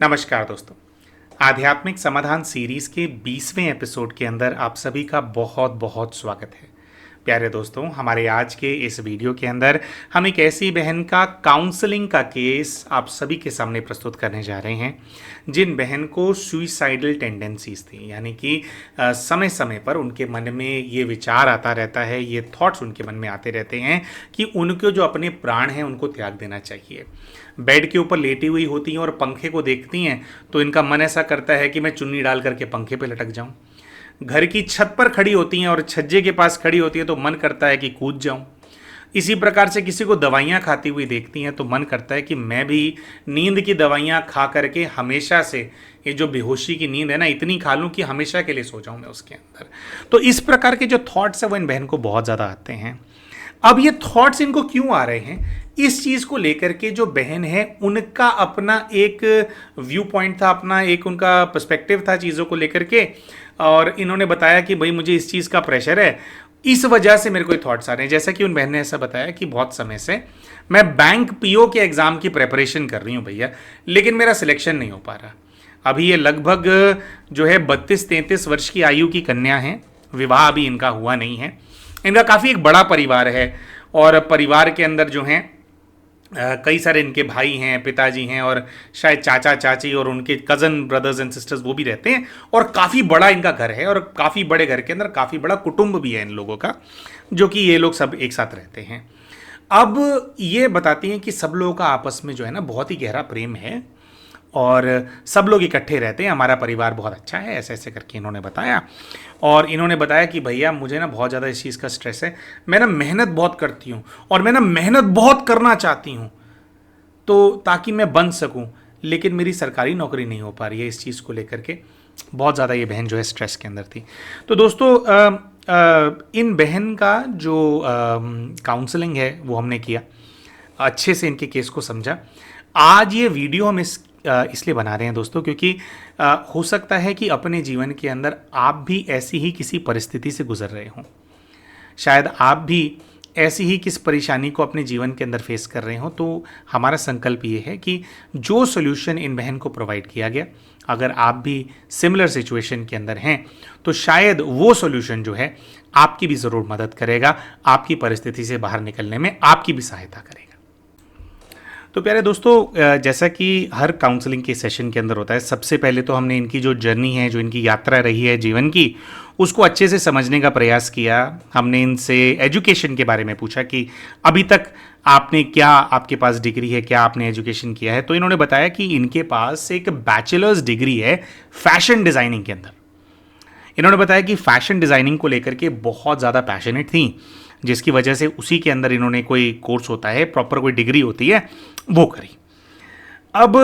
नमस्कार दोस्तों। आध्यात्मिक समाधान सीरीज के 20वें एपिसोड के अंदर आप सभी का बहुत बहुत स्वागत है। प्यारे दोस्तों, हमारे आज के इस वीडियो के अंदर हम एक ऐसी बहन का काउंसलिंग का केस आप सभी के सामने प्रस्तुत करने जा रहे हैं जिन बहन को सुइसाइडल टेंडेंसीज थी, यानी कि समय समय पर उनके मन में ये विचार आता रहता है, ये थॉट्स उनके मन में आते रहते हैं कि उनको जो अपने प्राण हैं उनको त्याग देना चाहिए। बेड के ऊपर लेटी हुई होती हैं और पंखे को देखती हैं तो इनका मन ऐसा करता है कि मैं चुन्नी डाल करके पंखे पे लटक जाऊं। घर की छत पर खड़ी होती हैं और छज्जे के पास खड़ी होती है तो मन करता है कि कूद जाऊं। इसी प्रकार से किसी को दवाइयां खाती हुई देखती हैं तो मन करता है कि मैं भी नींद की दवाइयां खा करके हमेशा से ये जो बेहोशी की नींद है ना, इतनी खा लूं कि हमेशा के लिए सो जाऊं मैं उसके अंदर। तो इस प्रकार के जो थॉट्स है वो इन बहन को बहुत ज़्यादा आते हैं। अब ये थॉट्स इनको क्यों आ रहे हैं, इस चीज़ को लेकर के जो बहन है उनका अपना एक व्यू पॉइंट था, अपना एक उनका पर्सपेक्टिव था चीज़ों को लेकर के। और इन्होंने बताया कि भाई मुझे इस चीज़ का प्रेशर है, इस वजह से मेरे को थॉट्स आ रहे हैं। जैसा कि उन बहन ने ऐसा बताया कि बहुत समय से मैं बैंक पीओ के एग्ज़ाम की प्रेपरेशन कर रही हूँ भैया, लेकिन मेरा सिलेक्शन नहीं हो पा रहा। अभी ये लगभग जो है 32-33 वर्ष की आयु की कन्या है, विवाह अभी इनका हुआ नहीं है। इनका काफ़ी एक बड़ा परिवार है और परिवार के अंदर जो हैं कई सारे इनके भाई हैं, पिताजी हैं और शायद चाचा चाची और उनके कज़न ब्रदर्स एंड सिस्टर्स वो भी रहते हैं। और काफ़ी बड़ा इनका घर है और काफ़ी बड़े घर के अंदर काफ़ी बड़ा कुटुंब भी है इन लोगों का, जो कि ये लोग सब एक साथ रहते हैं। अब ये बताती हैं कि सब लोगों का आपस में जो है ना बहुत ही गहरा प्रेम है और सब लोग इकट्ठे रहते हैं, हमारा परिवार बहुत अच्छा है, ऐसे ऐसे करके इन्होंने बताया। और इन्होंने बताया कि भैया मुझे ना बहुत ज़्यादा इस चीज़ का स्ट्रेस है, मैं ना मेहनत बहुत करती हूँ और मैं ना मेहनत बहुत करना चाहती हूँ तो ताकि मैं बन सकूँ, लेकिन मेरी सरकारी नौकरी नहीं हो पा रही है। इस चीज़ को लेकर के बहुत ज़्यादा ये बहन जो है स्ट्रेस के अंदर थी। तो दोस्तों इन बहन का जो काउंसलिंग है वो हमने किया, अच्छे से इनके केस को समझा। आज ये वीडियो हम इसलिए बना रहे हैं दोस्तों क्योंकि हो सकता है कि अपने जीवन के अंदर आप भी ऐसी ही किसी परिस्थिति से गुजर रहे हों, शायद आप भी ऐसी ही किस परेशानी को अपने जीवन के अंदर फेस कर रहे हो। तो हमारा संकल्प ये है कि जो सोल्यूशन इन बहन को प्रोवाइड किया गया, अगर आप भी सिमिलर सिचुएशन के अंदर हैं तो शायद वो सोल्यूशन जो है आपकी भी ज़रूर मदद करेगा, आपकी परिस्थिति से बाहर निकलने में आपकी भी सहायता करेगा। तो प्यारे दोस्तों, जैसा कि हर काउंसलिंग के सेशन के अंदर होता है, सबसे पहले तो हमने इनकी जो जर्नी है, जो इनकी यात्रा रही है जीवन की, उसको अच्छे से समझने का प्रयास किया। हमने इनसे एजुकेशन के बारे में पूछा कि अभी तक आपने क्या, आपके पास डिग्री है, क्या आपने एजुकेशन किया है। तो इन्होंने बताया कि इनके पास एक बैचलर्स डिग्री है फैशन डिज़ाइनिंग के अंदर। इन्होंने बताया कि फैशन डिज़ाइनिंग को लेकर के बहुत ज़्यादा पैशनेट थी, जिसकी वजह से उसी के अंदर इन्होंने कोई कोर्स होता है, प्रॉपर कोई डिग्री होती है, वो करी। अब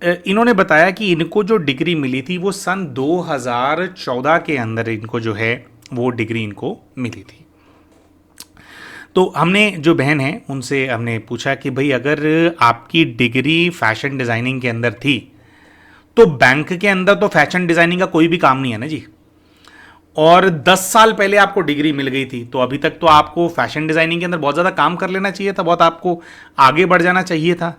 इन्होंने बताया कि इनको जो डिग्री मिली थी वो सन 2014 के अंदर इनको जो है वो डिग्री इनको मिली थी। तो हमने जो बहन है उनसे हमने पूछा कि भाई अगर आपकी डिग्री फैशन डिज़ाइनिंग के अंदर थी तो बैंक के अंदर तो फैशन डिज़ाइनिंग का कोई भी काम नहीं है ना जी, और 10 साल पहले आपको डिग्री मिल गई थी तो अभी तक तो आपको फैशन डिज़ाइनिंग के अंदर बहुत ज़्यादा काम कर लेना चाहिए था, बहुत आपको आगे बढ़ जाना चाहिए था।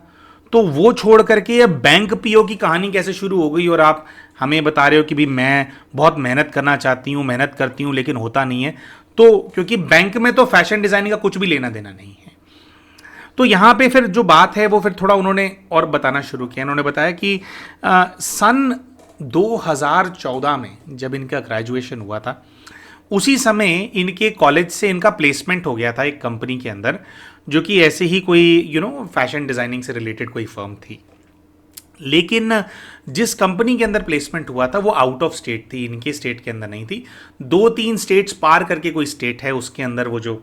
तो वो छोड़ करके ये बैंक पीओ की कहानी कैसे शुरू हो गई और आप हमें बता रहे हो कि भी मैं बहुत मेहनत करना चाहती हूँ, मेहनत करती हूँ लेकिन होता नहीं है। तो क्योंकि बैंक में तो फैशन डिज़ाइनिंग का कुछ भी लेना देना नहीं है। तो यहाँ पे फिर जो बात है वो फिर थोड़ा उन्होंने और बताना शुरू किया। उन्होंने बताया कि सन 2014 में जब इनका ग्रेजुएशन हुआ था, उसी समय इनके कॉलेज से इनका प्लेसमेंट हो गया था एक कंपनी के अंदर, जो कि ऐसे ही कोई फैशन डिज़ाइनिंग से रिलेटेड कोई फर्म थी। लेकिन जिस कंपनी के अंदर प्लेसमेंट हुआ था वो आउट ऑफ स्टेट थी, इनके स्टेट के अंदर नहीं थी। 2-3 स्टेट्स पार करके कोई स्टेट है, उसके अंदर वो जो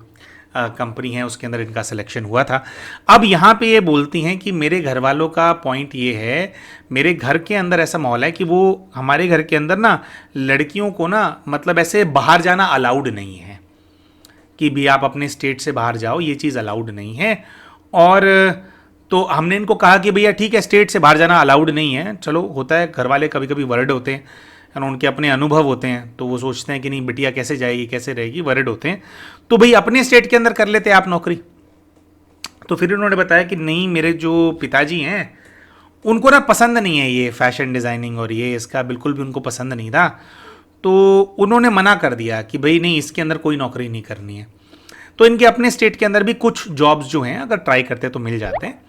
कंपनी है उसके अंदर इनका सिलेक्शन हुआ था। अब यहाँ पे ये बोलती हैं कि मेरे घर वालों का पॉइंट ये है, मेरे घर के अंदर ऐसा माहौल है कि वो हमारे घर के अंदर ना लड़कियों को ना मतलब ऐसे बाहर जाना अलाउड नहीं है कि भी आप अपने स्टेट से बाहर जाओ, ये चीज़ अलाउड नहीं है। और तो हमने इनको कहा कि भैया ठीक है, स्टेट से बाहर जाना अलाउड नहीं है, चलो होता है, घर वाले कभी कभी वर्ड होते हैं और उनके अपने अनुभव होते हैं, तो वो सोचते हैं कि नहीं बिटिया कैसे जाएगी, कैसे रहेगी, वर्ड होते हैं, तो भाई अपने स्टेट के अंदर कर लेते आप नौकरी। तो फिर उन्होंने बताया कि नहीं, मेरे जो पिताजी हैं उनको ना पसंद नहीं है ये फैशन डिज़ाइनिंग और ये इसका बिल्कुल भी उनको पसंद नहीं था। तो उन्होंने मना कर दिया कि भाई नहीं, इसके अंदर कोई नौकरी नहीं करनी है। तो इनके अपने स्टेट के अंदर भी कुछ जॉब्स जो हैं अगर ट्राई करते तो मिल जाते हैं,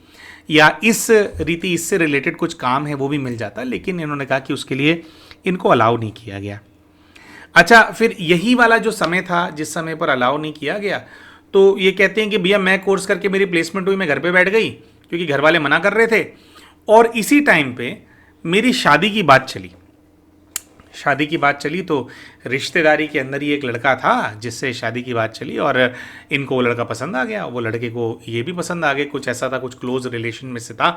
या इस रीति इससे रिलेटेड कुछ काम है वो भी मिल जाता, लेकिन इन्होंने कहा कि उसके लिए इनको अलाउ नहीं किया गया। अच्छा, फिर यही वाला जो समय था जिस समय पर अलाउ नहीं किया गया, तो ये कहते हैं कि भैया मैं कोर्स करके मेरी प्लेसमेंट हुई, मैं घर पे बैठ गई क्योंकि घर वाले मना कर रहे थे। और इसी टाइम पे मेरी शादी की बात चली। शादी की बात चली तो रिश्तेदारी के अंदर ही एक लड़का था जिससे शादी की बात चली, और इनको वो लड़का पसंद आ गया, वो लड़के को ये भी पसंद आ गए, कुछ ऐसा था, कुछ क्लोज रिलेशन में से था,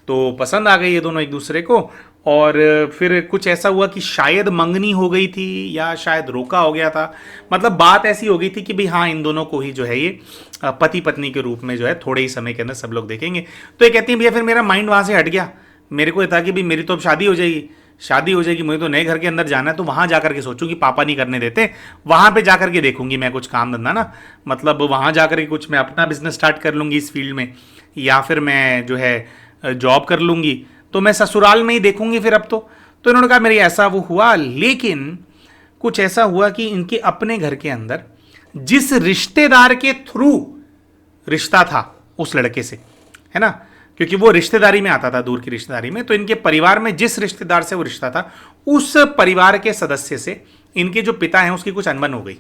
तो पसंद आ गई ये दोनों एक दूसरे को। और फिर कुछ ऐसा हुआ कि शायद मंगनी हो गई थी या शायद रोका हो गया था, मतलब बात ऐसी हो गई थी कि भाई हाँ, इन दोनों को ही जो है ये पति पत्नी के रूप में जो है थोड़े ही समय के अंदर सब लोग देखेंगे। तो ये कहती है भैया फिर मेरा माइंड वहाँ से हट गया, मेरे को ये था कि भाई मेरी तो अब शादी हो जाएगी, शादी हो जाएगी, मुझे तो नए घर के अंदर जाना है, तो वहाँ जाकर के सोचूंगी, पापा नहीं करने देते, वहाँ पे जाकर के देखूंगी मैं कुछ काम धंधा ना, मतलब वहाँ जाकर के कुछ मैं अपना बिजनेस स्टार्ट कर लूँगी इस फील्ड में, या फिर मैं जो है जॉब कर लूँगी, तो मैं ससुराल में ही देखूंगी फिर अब तो इन्होंने कहा मेरी ऐसा वो हुआ। लेकिन कुछ ऐसा हुआ कि इनके अपने घर के अंदर जिस रिश्तेदार के थ्रू रिश्ता था उस लड़के से, है ना, क्योंकि वो रिश्तेदारी में आता था, दूर की रिश्तेदारी में, तो इनके परिवार में जिस रिश्तेदार से वो रिश्ता था उस परिवार के सदस्य से इनके जो पिता हैं उसकी कुछ अनबन हो गई।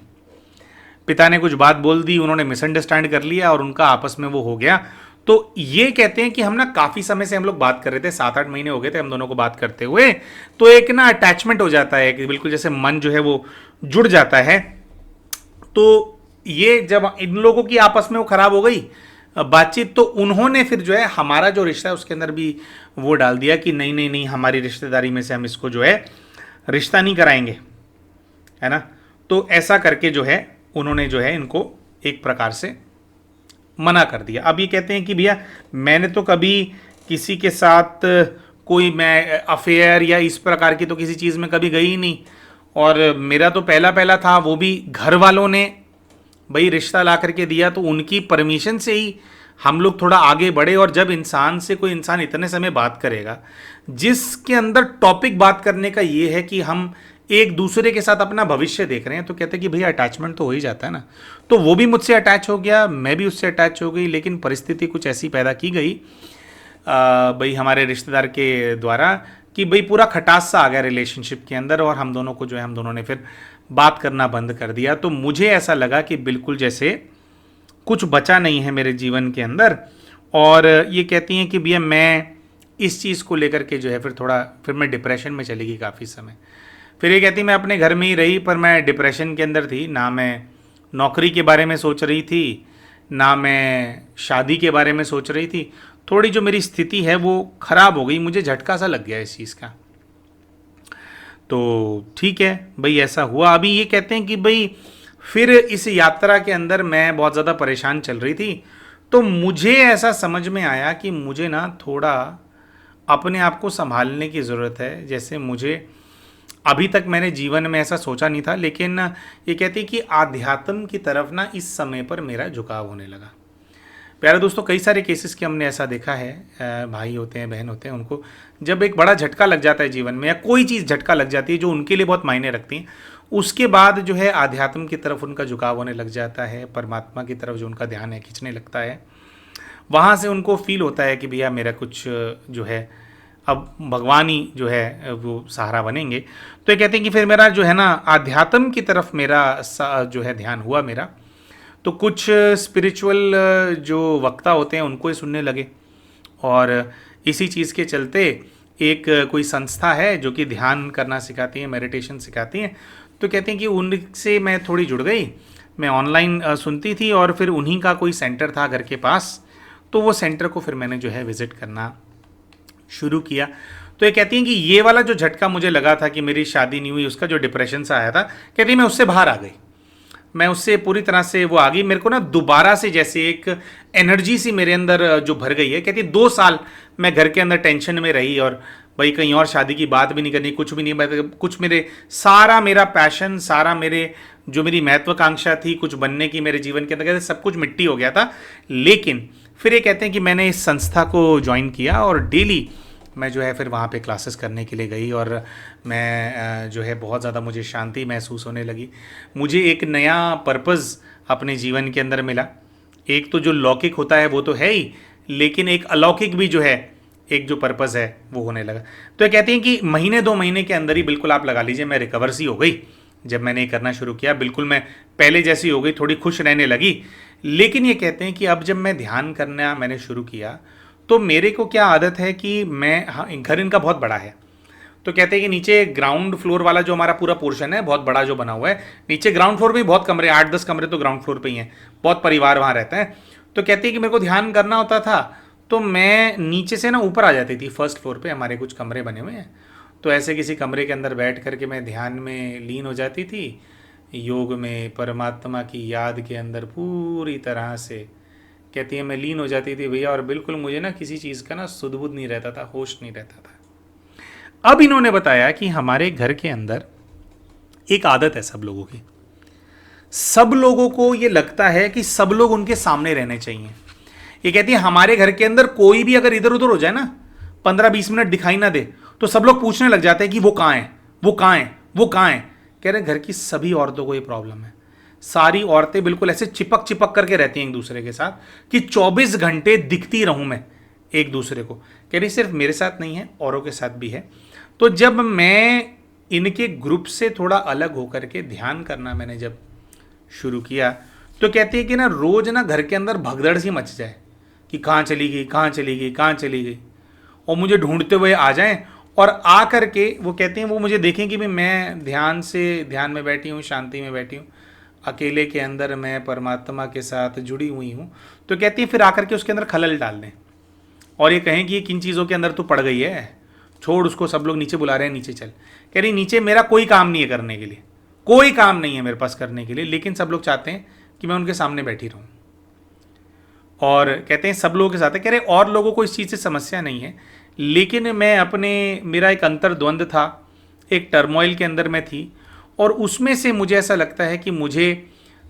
पिता ने कुछ बात बोल दी, उन्होंने मिसअंडरस्टैंड कर लिया और उनका आपस में वो हो गया। तो ये कहते हैं कि हम ना काफ़ी समय से हम लोग बात कर रहे थे, 7-8 महीने हो गए थे हम दोनों को बात करते हुए, तो एक ना अटैचमेंट हो जाता है कि बिल्कुल जैसे मन जो है वो जुड़ जाता है। तो ये जब इन लोगों की आपस में वो खराब हो गई बातचीत, तो उन्होंने फिर जो है हमारा जो रिश्ता है उसके अंदर भी वो डाल दिया कि नहीं नहीं नहीं, हमारी रिश्तेदारी में से हम इसको जो है रिश्ता नहीं कराएंगे, है ना। तो ऐसा करके जो है उन्होंने जो है इनको एक प्रकार से मना कर दिया। अब ये कहते हैं कि भैया मैंने तो कभी किसी के साथ कोई मैं अफेयर या इस प्रकार की तो किसी चीज़ में कभी गई ही नहीं, और मेरा तो पहला पहला था, वो भी घर वालों ने भाई रिश्ता ला करके दिया, तो उनकी परमिशन से ही हम लोग थोड़ा आगे बढ़े। और जब इंसान से कोई इंसान इतने समय बात करेगा जिसके अंदर टॉपिक बात करने का ये है कि हम एक दूसरे के साथ अपना भविष्य देख रहे हैं, तो कहते हैं कि भैया अटैचमेंट तो हो ही जाता है ना। तो वो भी मुझसे अटैच हो गया, मैं भी उससे अटैच हो गई, लेकिन परिस्थिति कुछ ऐसी पैदा की गई भाई हमारे रिश्तेदार के द्वारा कि भाई पूरा खटास सा आ गया रिलेशनशिप के अंदर, और हम दोनों को जो है हम दोनों ने फिर बात करना बंद कर दिया। तो मुझे ऐसा लगा कि बिल्कुल जैसे कुछ बचा नहीं है मेरे जीवन के अंदर। और ये कहती हैं कि भैया मैं इस चीज़ को लेकर के जो है फिर मैं डिप्रेशन में चली गई काफ़ी समय। फिर ये कहती मैं अपने घर में ही रही, पर मैं डिप्रेशन के अंदर थी, ना मैं नौकरी के बारे में सोच रही थी, ना मैं शादी के बारे में सोच रही थी। थोड़ी जो मेरी स्थिति है वो ख़राब हो गई, मुझे झटका सा लग गया इस चीज़ का। तो ठीक है भाई, ऐसा हुआ। अभी ये कहते हैं कि भाई फिर इस यात्रा के अंदर मैं बहुत ज़्यादा परेशान चल रही थी, तो मुझे ऐसा समझ में आया कि मुझे ना थोड़ा अपने आप को संभालने की ज़रूरत है। जैसे मुझे अभी तक मैंने जीवन में ऐसा सोचा नहीं था, लेकिन ये कहती है कि आध्यात्म की तरफ ना इस समय पर मेरा झुकाव होने लगा। प्यारे दोस्तों, कई सारे केसेस के हमने ऐसा देखा है, भाई होते हैं, बहन होते हैं, उनको जब एक बड़ा झटका लग जाता है जीवन में, या कोई चीज़ झटका लग जाती है जो उनके लिए बहुत मायने रखती है, उसके बाद जो है आध्यात्म की तरफ उनका झुकाव होने लग जाता है, परमात्मा की तरफ जो उनका ध्यान है खींचने लगता है। वहाँ से उनको फील होता है कि भैया मेरा कुछ जो है अब भगवान ही जो है वो सहारा बनेंगे। तो ये कहते हैं कि फिर मेरा जो है ना आध्यात्म की तरफ मेरा जो है ध्यान हुआ मेरा, तो कुछ स्पिरिचुअल जो वक्ता होते हैं उनको ही सुनने लगे, और इसी चीज़ के चलते एक कोई संस्था है जो कि ध्यान करना सिखाती है, मेडिटेशन सिखाती है। तो कहते हैं कि उनसे मैं थोड़ी जुड़ गई, मैं ऑनलाइन सुनती थी, और फिर उन्हीं का कोई सेंटर था घर के पास, तो वो सेंटर को फिर मैंने जो है विज़िट करना शुरू किया। तो ये कहती हैं कि ये वाला जो झटका मुझे लगा था कि मेरी शादी नहीं हुई, उसका जो डिप्रेशन सा आया था, कहती है मैं उससे बाहर आ गई, मैं उससे पूरी तरह से वो आ गई। मेरे को ना दोबारा से जैसे एक एनर्जी सी मेरे अंदर जो भर गई है। कहती 2 साल मैं घर के अंदर टेंशन में रही, और भाई कहीं और शादी की बात भी नहीं करनी, कुछ भी नहीं, कुछ सारा मेरा पैशन, सारा जो मेरी महत्वाकांक्षा थी कुछ बनने की मेरे जीवन के अंदर, कहते सब कुछ मिट्टी हो गया था। लेकिन फिर ये कहते हैं कि मैंने इस संस्था को ज्वाइन किया, और डेली मैं जो है फिर वहाँ पे क्लासेस करने के लिए गई और मैं जो है बहुत ज़्यादा मुझे शांति महसूस होने लगी। मुझे एक नया पर्पज़ अपने जीवन के अंदर मिला। एक तो जो लौकिक होता है वो तो है ही, लेकिन एक अलौकिक भी जो है, एक जो पर्पज़ है वो होने लगा। तो ये कहते हैं कि महीने 2 महीने के अंदर ही बिल्कुल आप लगा लीजिए मैं रिकवर सी हो गई। जब मैंने ये करना शुरू किया बिल्कुल मैं पहले जैसी हो गई, थोड़ी खुश रहने लगी। लेकिन ये कहते हैं कि अब जब मैं ध्यान करना मैंने शुरू किया तो मेरे को क्या आदत है कि मैं, हाँ, घर इनका बहुत बड़ा है। तो कहते हैं कि नीचे ग्राउंड फ्लोर वाला जो हमारा पूरा पोर्शन है बहुत बड़ा जो बना हुआ है, नीचे ग्राउंड फ्लोर पे भी बहुत कमरे, 8-10 कमरे तो ग्राउंड फ्लोर पे ही हैं, बहुत परिवार वहाँ रहता है। तो कहते हैं कि मेरे को ध्यान करना होता था तो मैं नीचे से ना ऊपर आ जाती थी। फर्स्ट फ्लोर पे हमारे कुछ कमरे बने हुए हैं, तो ऐसे किसी कमरे के अंदर बैठ करके मैं ध्यान में लीन हो जाती थी, योग में परमात्मा की याद के अंदर पूरी तरह से। कहती है मैं लीन हो जाती थी भैया, और बिल्कुल मुझे ना किसी चीज़ का ना सुध बुध नहीं रहता था, होश नहीं रहता था। अब इन्होंने बताया कि हमारे घर के अंदर एक आदत है सब लोगों की। सब लोगों को ये लगता है कि सब लोग उनके सामने रहने चाहिए। ये कहती है हमारे घर के अंदर कोई भी अगर इधर उधर हो जाए ना, 15-20 मिनट दिखाई ना दे, तो सब लोग पूछने लग जाते हैं कि वो कहाँ है, वो कहाँ है, वो कहाँ है। कह रहे घर की सभी औरतों को ये प्रॉब्लम है। सारी औरतें बिल्कुल ऐसे चिपक चिपक करके रहती हैं एक दूसरे के साथ कि 24 घंटे दिखती रहूं मैं एक दूसरे को। कह रही सिर्फ मेरे साथ नहीं है, औरों के साथ भी है। तो जब मैं इनके ग्रुप से थोड़ा अलग होकर के ध्यान करना मैंने जब शुरू किया, तो कहती है कि ना रोज ना घर के अंदर भगदड़ सी मच जाए कि कहाँ चली गई, कहाँ चली गई, कहाँ चली गई, और मुझे ढूंढते हुए आ जाएं। और आ करके वो कहते हैं वो मुझे देखें कि भी मैं ध्यान में बैठी हूँ, शांति में बैठी हूँ, अकेले के अंदर मैं परमात्मा के साथ जुड़ी हुई हूँ। तो कहती है फिर आकर के उसके अंदर खलल डाल दें और ये कहें कि ये किन चीज़ों के अंदर तू पड़ गई है, छोड़ उसको, सब लोग नीचे बुला रहे हैं, नीचे चल। कह रही नीचे मेरा कोई काम नहीं है करने के लिए, कोई काम नहीं है मेरे पास करने के लिए, लेकिन सब लोग चाहते हैं कि मैं उनके सामने बैठी रहूँ। और कहते हैं सब लोगों के साथ है। कह रहे और लोगों को इस चीज़ से समस्या नहीं है, लेकिन मैं अपने, मेरा एक अंतर्द्वंद था, एक टर्मोइल के अंदर मैं थी, और उसमें से मुझे ऐसा लगता है कि मुझे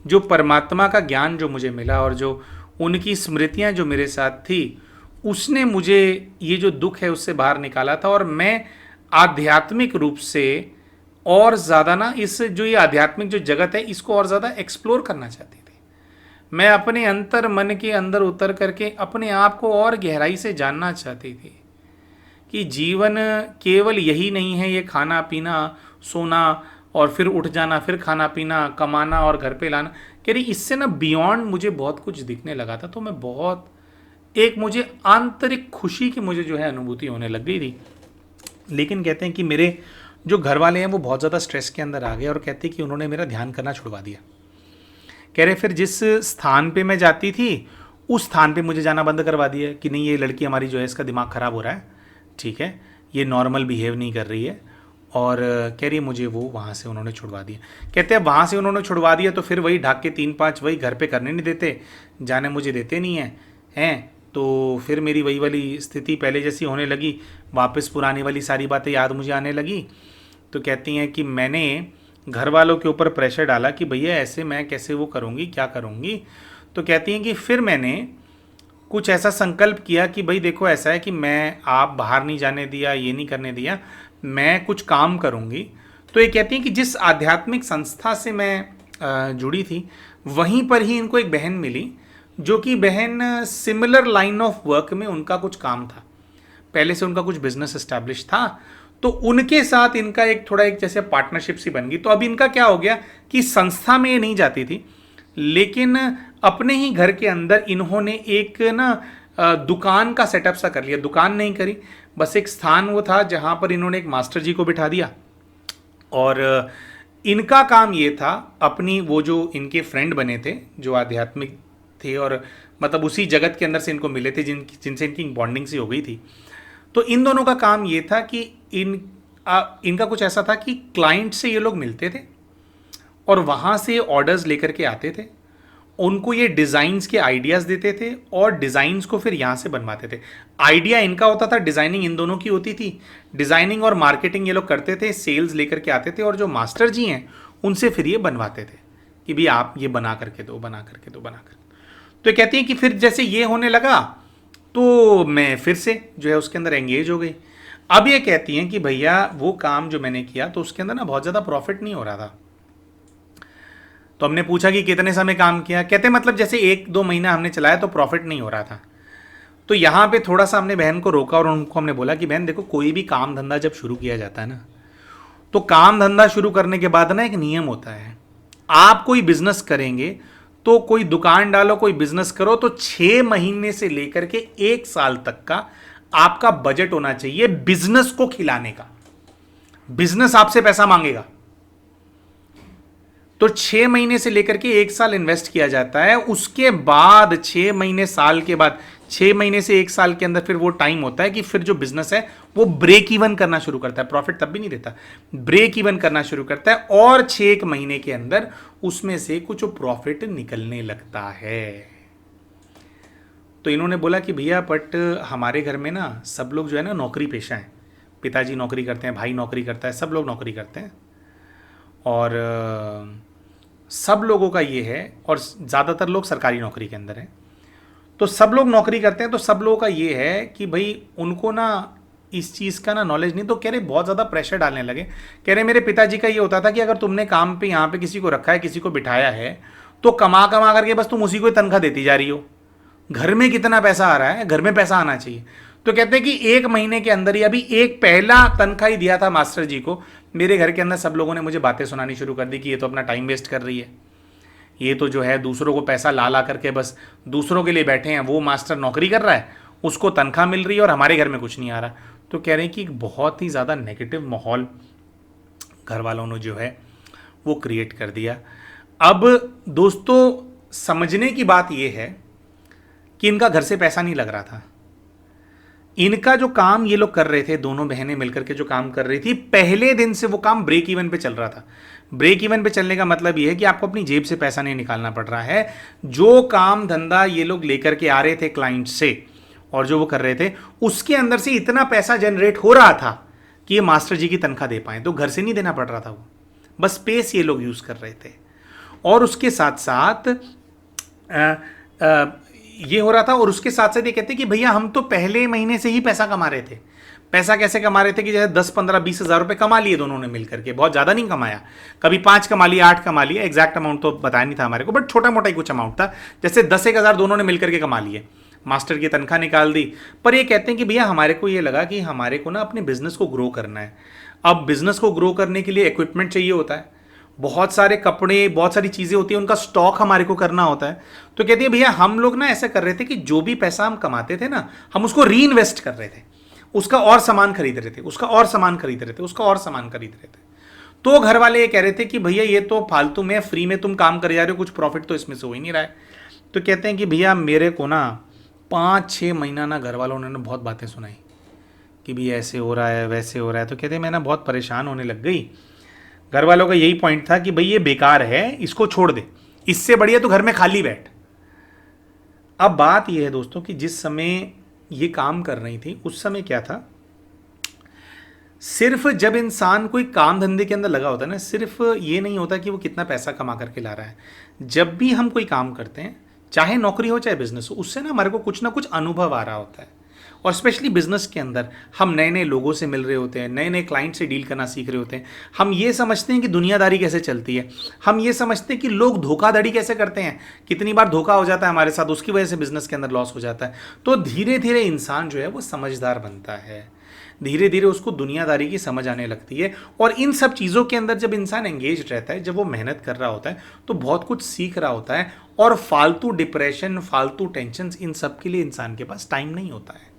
जो परमात्मा का ज्ञान जो मुझे मिला और जो उनकी स्मृतियाँ जो मेरे साथ थी, उसने मुझे ये जो दुख है उससे बाहर निकाला था। और मैं आध्यात्मिक रूप से और ज़्यादा ना इस जो ये आध्यात्मिक जो जगत है इसको और ज़्यादा एक्सप्लोर करना चाहती थी। मैं अपने अंतर मन के अंदर उतर करके अपने आप को और गहराई से जानना चाहती थी कि जीवन केवल यही नहीं है, ये खाना पीना सोना और फिर उठ जाना, फिर खाना पीना, कमाना और घर पे लाना। कह रही इससे ना बियॉन्ड मुझे बहुत कुछ दिखने लगा था। तो मैं बहुत, एक मुझे आंतरिक खुशी की मुझे जो है अनुभूति होने लग गई थी। लेकिन कहते हैं कि मेरे जो घर वाले हैं वो बहुत ज़्यादा स्ट्रेस के अंदर आ गए और कहते हैं कि उन्होंने मेरा ध्यान करना छुड़वा दिया। कह रहे फिर जिस स्थान पे मैं जाती थी उस स्थान पे मुझे जाना बंद करवा दिया कि नहीं ये लड़की हमारी जो है इसका दिमाग ख़राब हो रहा है, ठीक है, ये नॉर्मल बिहेव नहीं कर रही है। और कह रही मुझे वो वहाँ से उन्होंने छुड़वा दिया। कहते हैं वहाँ से उन्होंने छुड़वा दिया तो फिर वही ढाक के 3-5 वही घर पे करने नहीं देते, जाने मुझे देते नहीं हैं। तो फिर मेरी वही वाली स्थिति पहले जैसी होने लगी, वापस पुरानी वाली सारी बातें याद मुझे आने लगी। तो कहती हैं कि मैंने घर वालों के ऊपर प्रेशर डाला कि भैया ऐसे मैं कैसे वो करूँगी, क्या करूँगी। तो कहती हैं कि फिर मैंने कुछ ऐसा संकल्प किया कि भाई देखो ऐसा है कि मैं, आप बाहर नहीं जाने दिया, ये नहीं करने दिया, मैं कुछ काम करूँगी। तो ये कहती हैं कि जिस आध्यात्मिक संस्था से मैं जुड़ी थी वहीं पर ही इनको एक बहन मिली, जो कि बहन सिमिलर लाइन ऑफ वर्क में उनका कुछ काम था, पहले से उनका कुछ बिजनेस एस्टैब्लिश था। तो उनके साथ इनका एक थोड़ा एक जैसे पार्टनरशिप सी बन गई। तो अब इनका क्या हो गया कि संस्था में ये नहीं जाती थी, लेकिन अपने ही घर के अंदर इन्होंने एक ना दुकान का सेटअप सा कर लिया। दुकान नहीं करी, बस एक स्थान वो था जहाँ पर इन्होंने एक मास्टर जी को बिठा दिया। और इनका काम ये था, अपनी वो जो इनके फ्रेंड बने थे जो आध्यात्मिक थे और मतलब उसी जगत के अंदर से इनको मिले थे, जिनसे इनकी बॉन्डिंग सी हो गई थी, तो इन दोनों का काम ये था कि इनका कुछ ऐसा था कि क्लाइंट से ये लोग मिलते थे और वहाँ से ऑर्डर्स लेकर के आते थे, उनको ये डिज़ाइंस के आइडियाज़ देते थे और डिज़ाइंस को फिर यहाँ से बनवाते थे। आइडिया इनका होता था, डिज़ाइनिंग इन दोनों की होती थी। डिज़ाइनिंग और मार्केटिंग ये लोग करते थे, सेल्स लेकर के आते थे, और जो मास्टर जी हैं उनसे फिर ये बनवाते थे कि भी आप ये बना करके दो, बना करके दो, बना करके। तो कहती हैं कि फिर जैसे ये होने लगा तो मैं फिर से जो है उसके अंदर एंगेज हो गई। अब ये कहती हैं कि भैया वो काम जो मैंने किया तो उसके अंदर ना बहुत ज़्यादा प्रॉफिट नहीं हो रहा था। तो हमने पूछा कि कितने समय काम किया, कहते मतलब जैसे 1-2 महीना हमने चलाया तो प्रॉफिट नहीं हो रहा था। तो यहाँ पे थोड़ा सा हमने बहन को रोका और उनको हमने बोला कि बहन देखो, कोई भी काम धंधा जब शुरू किया जाता है ना, तो काम धंधा शुरू करने के बाद ना एक नियम होता है। आप कोई बिजनेस करेंगे तो कोई दुकान डालो, कोई बिजनेस करो, तो 6 महीने से लेकर के 1 साल तक का आपका बजट होना चाहिए बिजनेस को खिलाने का। बिजनेस आपसे पैसा मांगेगा तो 6 महीने से लेकर के 1 साल इन्वेस्ट किया जाता है। उसके बाद 6 महीने, साल के बाद 6 महीने से 1 साल के अंदर फिर वो टाइम होता है कि फिर जो बिजनेस है वो ब्रेक इवन करना शुरू करता है। प्रॉफिट तब भी नहीं देता, ब्रेक इवन करना शुरू करता है, और 6 महीने के अंदर उसमें से कुछ प्रॉफिट निकलने लगता है। तो इन्होंने बोला कि भैया बट हमारे घर में ना सब लोग जो है ना नौकरी पेशा है, पिताजी नौकरी करते हैं, भाई नौकरी करता है, सब लोग नौकरी करते हैं, और सब लोगों का ये है, और ज़्यादातर लोग सरकारी नौकरी के अंदर हैं। तो सब लोग नौकरी करते हैं, तो सब लोगों का ये है कि भाई उनको ना इस चीज़ का ना नॉलेज नहीं। तो कह रहे बहुत ज़्यादा प्रेशर डालने लगे। कह रहे मेरे पिताजी का ये होता था कि अगर तुमने काम पे यहाँ पे किसी को रखा है, किसी को बिठाया है, तो कमा कमा करके बस तुम उसी को तनख्वाह देती जा रही हो। घर में कितना पैसा आ रहा है, घर में पैसा आना चाहिए। तो कहते हैं कि 1 महीने के अंदर ही, अभी एक पहला तनख्वाह ही दिया था मास्टर जी को, मेरे घर के अंदर सब लोगों ने मुझे बातें सुनानी शुरू कर दी कि ये तो अपना टाइम वेस्ट कर रही है, ये तो जो है दूसरों को पैसा ला ला करके बस दूसरों के लिए बैठे हैं, वो मास्टर नौकरी कर रहा है, उसको तनख्वाह मिल रही है और हमारे घर में कुछ नहीं आ रहा। तो कह रहे हैं कि एक बहुत ही ज़्यादा नेगेटिव माहौल घर वालों ने जो है वो क्रिएट कर दिया। अब दोस्तों समझने की बात यह है कि इनका घर से पैसा नहीं लग रहा था। इनका जो काम ये लोग कर रहे थे, दोनों बहनें मिलकर के जो काम कर रही थी, पहले दिन से वो काम ब्रेक इवन पे चल रहा था। ब्रेक इवन पे चलने का मतलब ये है कि आपको अपनी जेब से पैसा नहीं निकालना पड़ रहा है। जो काम धंधा ये लोग लेकर के आ रहे थे क्लाइंट से और जो वो कर रहे थे, उसके अंदर से इतना पैसा जनरेट हो रहा था कि ये मास्टर जी की तनख्वाह दे पाए। तो घर से नहीं देना पड़ रहा था, वो बस स्पेस ये लोग यूज़ कर रहे थे। और उसके साथ साथ ये हो रहा था, और उसके साथ साथ ये कहते कि भैया हम तो पहले महीने से ही पैसा कमा रहे थे। पैसा कैसे कमा रहे थे कि जैसे 10-15-20 हज़ार रुपये कमा लिए दोनों ने मिलकर के, बहुत ज़्यादा नहीं कमाया, कभी 5 कमा लिया, 8 कमा लिया, एग्जैक्ट अमाउंट तो बताया नहीं था हमारे को, बट छोटा मोटा ही कुछ अमाउंट था। जैसे 10-1 हज़ार दोनों ने मिलकर के कमा लिए, मास्टर की तनख्वाह निकाल दी। पर ये कहते हैं कि भैया हमारे को ये लगा कि हमारे को ना अपने बिजनेस को ग्रो करना है। अब बिजनेस को ग्रो करने के लिए इक्विपमेंट चाहिए होता है, बहुत सारे कपड़े, बहुत सारी चीज़ें होती हैं, उनका स्टॉक हमारे को करना होता है। तो कहती है भैया हम लोग ना ऐसा कर रहे थे कि जो भी पैसा हम कमाते थे ना, हम उसको री इन्वेस्ट कर रहे थे, उसका और सामान खरीद रहे थे, उसका और सामान खरीद रहे थे, उसका और सामान खरीद रहे थे। तो घर वाले ये कह रहे थे कि भैया ये तो फालतू में, फ्री में तुम काम कर जा रहे हो, कुछ प्रॉफिट तो इसमें से हो ही नहीं रहा है। तो कहते हैं कि भैया मेरे को ना 5-6 महीना ना घर वालों ने बहुत बातें सुनाई कि भैया ऐसे हो रहा है, वैसे हो रहा है। तो कहते हैं मैं ना बहुत परेशान होने लग गई। घर वालों का यही पॉइंट था कि भाई ये बेकार है, इसको छोड़ दे, इससे बढ़िया तो घर में खाली बैठ। अब बात यह है दोस्तों कि जिस समय ये काम कर रही थी उस समय क्या था, सिर्फ जब इंसान कोई काम धंधे के अंदर लगा होता है ना, सिर्फ ये नहीं होता कि वो कितना पैसा कमा करके ला रहा है। जब भी हम कोई काम करते हैं, चाहे नौकरी हो चाहे बिजनेस हो, उससे ना हमारे को कुछ ना कुछ अनुभव आ रहा होता है। और स्पेशली बिजनेस के अंदर हम नए नए लोगों से मिल रहे होते हैं, नए नए क्लाइंट से डील करना सीख रहे होते हैं। हम ये समझते हैं कि दुनियादारी कैसे चलती है, हम ये समझते हैं कि लोग धोखाधड़ी कैसे करते हैं, कितनी बार धोखा हो जाता है हमारे साथ, उसकी वजह से बिजनेस के अंदर लॉस हो जाता है। तो धीरे धीरे इंसान जो है वो समझदार बनता है, धीरे धीरे उसको दुनियादारी की समझ आने लगती है। और इन सब चीज़ों के अंदर जब इंसान एंगेज रहता है, जब वो मेहनत कर रहा होता है, तो बहुत कुछ सीख रहा होता है। और फालतू डिप्रेशन, फालतू टेंशन, इन सब के लिए इंसान के पास टाइम नहीं होता है।